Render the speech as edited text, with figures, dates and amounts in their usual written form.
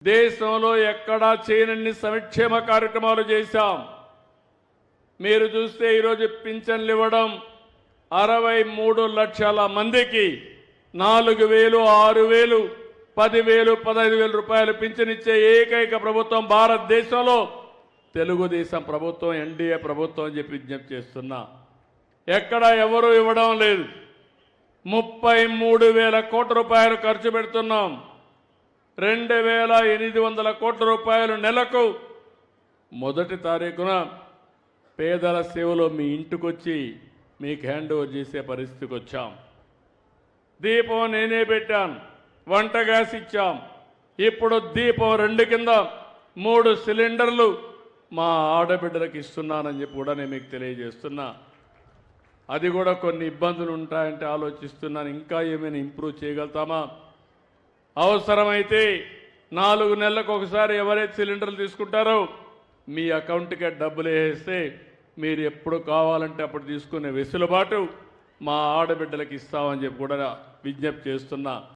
దేశంలో ఎక్కడా చేయనన్ని సంక్షేమ కార్యక్రమాలు చేశాం. మీరు చూస్తే ఈరోజు పింఛన్లు ఇవ్వడం 63 లక్షల మందికి 4,000, 6,000, 10,000, 15,000 రూపాయలు పింఛనిచ్చే ఏకైక ప్రభుత్వం భారతదేశంలో తెలుగుదేశం ప్రభుత్వం, ఎన్డీఏ ప్రభుత్వం అని చెప్పి విజ్ఞప్తి చేస్తున్నా. ఎక్కడ ఎవరు ఇవ్వడం లేదు. 33,000 కోట్ల రూపాయలు ఖర్చు పెడుతున్నాం. 2,800 కోట్ల రూపాయలు నెలకు మొదటి తారీఖున పేదల సేవలో మీ ఇంటికొచ్చి మీకు హ్యాండ్ ఓవర్ చేసే పరిస్థితికి వచ్చాం. దీపం నేనే పెట్టాను, వంట గ్యాస్ ఇచ్చాం. ఇప్పుడు దీపం 2 కింద 3 సిలిండర్లు మా ఆడబిడ్డలకు ఇస్తున్నానని చెప్పి కూడా నేను మీకు తెలియజేస్తున్నా. అది కూడా కొన్ని ఇబ్బందులు ఉంటాయంటే ఆలోచిస్తున్నాను, ఇంకా ఏమైనా ఇంప్రూవ్ చేయగలుగుతామా? అవసరమైతే 4 నెలలకు ఒకసారి ఎవరైతే సిలిండర్లు తీసుకుంటారో మీ అకౌంట్కే డబ్బులు వేస్తే మీరు ఎప్పుడు కావాలంటే అప్పుడు తీసుకునే వెసులుబాటు మా ఆడబిడ్డలకు ఇస్తామని చెప్పి కూడా విజ్ఞప్తి చేస్తున్నా.